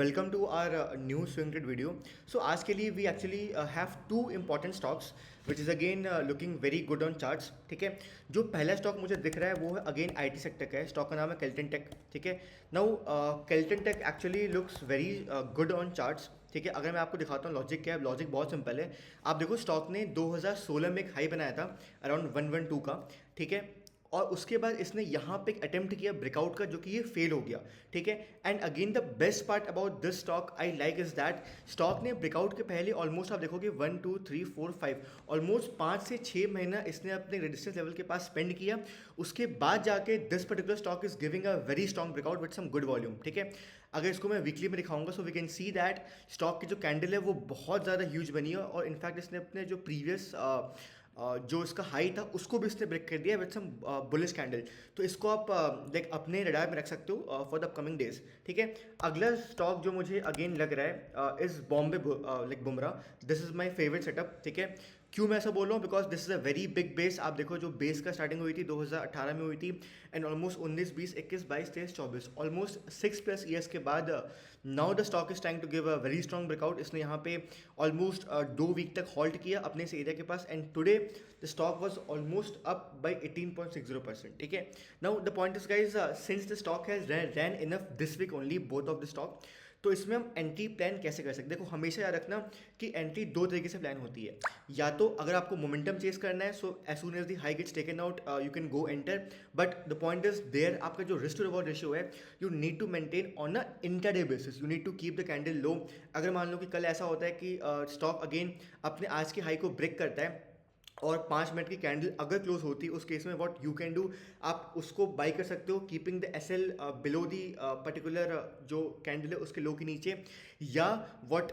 welcome to our new swing trade video. So आज के लिए we actually have two important stocks which is again looking very good on charts. ठीक है, जो पहला stock मुझे दिख रहा है वो है अगेन आईटी सेक्टर का है. स्टॉक का नाम है केल्टन टेक. ठीक है, now Kelton Tech actually looks very good on charts. ठीक है, अगर मैं आपको दिखाता हूँ लॉजिक क्या है. लॉजिक बहुत सिंपल है. आप देखो स्टॉक ने 2016 में एक हाई बनाया था अराउंड 112 का. ठीक है, और उसके बाद इसने यहाँ पे एक अटेम्प्ट किया ब्रेकआउट का जो कि ये फेल हो गया. ठीक है, and again the best part about this stock I like is that stock ने ब्रेकआउट के पहले ऑलमोस्ट आप देखोगे 1 2 3 4 5 ऑलमोस्ट 5 से 6 महीना इसने अपने रेजिस्टेंस लेवल के पास स्पेंड किया. उसके बाद जाके this particular stock is giving a very strong breakout with some good volume. ठीक है, अगर इसको मैं वीकली में दिखाऊंगा so we can see that stock की जो कैंडल है वो बहुत ज़्यादा ह्यूज बनी है और इनफैक्ट इसने अपने जो प्रीवियस जो इसका हाई था उसको भी इसने ब्रेक कर दिया विद सम बुलिश कैंडल. तो इसको आप लाइक अपने रडार में रख सकते हो फॉर द अपकमिंग डेज. ठीक है, अगला स्टॉक जो मुझे अगेन लग रहा है is Bombay like Bumrah. This is my favourite setup. ठीक है, क्यों मैं ऐसा बोल रहा हूँ because this is a very big base. आप देखो जो बेस का स्टार्टिंग हुई थी 2018 में हुई थी एंड ऑलमोस्ट 19 20 21 22 23 24 ऑलमोस्ट 6+ ईयर्स के बाद now the stock is trying to give a very strong breakout. इसने यहाँ पे ऑलमोस्ट 2 वीक तक हॉल्ट किया अपने इस एरिया के पास and today the stock was almost up by 18.60%. ठीक है, now the point is guys since the stock has ran enough this week only both of the stock. तो इसमें हम एंट्री प्लान कैसे कर सकते हैं. देखो हमेशा याद रखना कि एंट्री दो तरीके से प्लान होती है. या तो अगर आपको मोमेंटम चेस करना है so as soon as the high gets taken out you can go enter. But the point is there आपका जो रिस्क टू रिवॉर्ड रेशियो है you need to maintain on a intraday basis. You need to keep the candle low. अगर मान लो कि कल ऐसा होता है कि स्टॉक अगेन अपने आज के हाई को ब्रेक करता है और 5 मिनट की कैंडल अगर क्लोज होती है उस केस में व्हाट यू कैन डू आप उसको बाई कर सकते हो keeping the S L below the particular जो कैंडल है उसके लो के नीचे. या what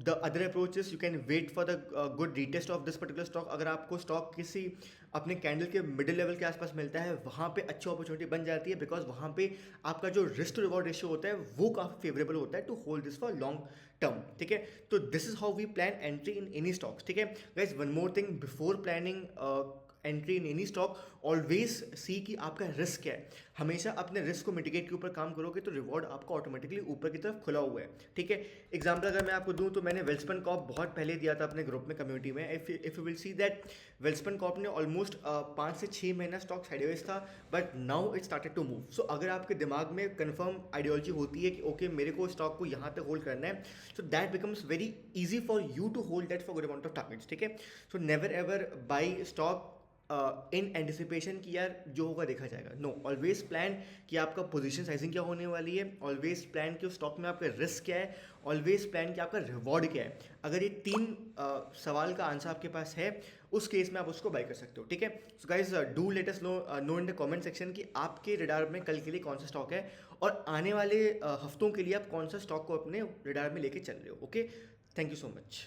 the other approach is you can wait for the good retest of this particular stock. अगर आपको स्टॉक किसी अपने कैंडल के मिडिल लेवल के आसपास मिलता है वहाँ पे अच्छी अपॉर्चुनिटी बन जाती है बिकॉज वहाँ पे आपका जो रिस्क टू रिवॉर्ड रेशियो होता है वो काफ़ी फेवरेबल होता है to hold this for long term. ठीक है, तो this is how we plan entry in any stocks. ठीक है guys, one more thing before planning entry in any stock always see कि आपका रिस्क क्या है. हमेशा अपने रिस्क को मिटिगेट के ऊपर काम करोगे तो रिवॉर्ड आपका ऑटोमेटिकली ऊपर की तरफ खुला हुआ है. ठीक है, एग्जाम्पल अगर मैं आपको दूं तो मैंने वेल्सपन कॉप बहुत पहले दिया था अपने ग्रुप में कम्युनिटी में. If you will see that Welspun Corp ने ऑलमोस्ट 5 से 6 महीना स्टॉक साइडवेज था but now it started to move. So अगर आपके दिमाग में कंफर्म आइडियोलॉजी होती है कि ओके मेरे को स्टॉक को यहाँ तक होल्ड करना है so that becomes very easy for you to hold that for good amount of targets. ठीक है, so never ever buy stock in anticipation कि यार जो होगा देखा जाएगा. नो, ऑलवेज प्लान कि आपका पोजीशन साइजिंग क्या होने वाली है. ऑलवेज प्लान कि उस स्टॉक में आपका रिस्क क्या है. ऑलवेज प्लान कि आपका रिवॉर्ड क्या है. अगर ये 3 सवाल का आंसर आपके पास है उस केस में आप उसको बाय कर सकते हो. ठीक है, so guys do let us know in the comment section कि आपके रडार में कल के लिए कौन सा स्टॉक है और आने वाले हफ्तों के लिए आप कौन सा स्टॉक को अपने रडार में लेके चल रहे हो. Okay, thank you so much.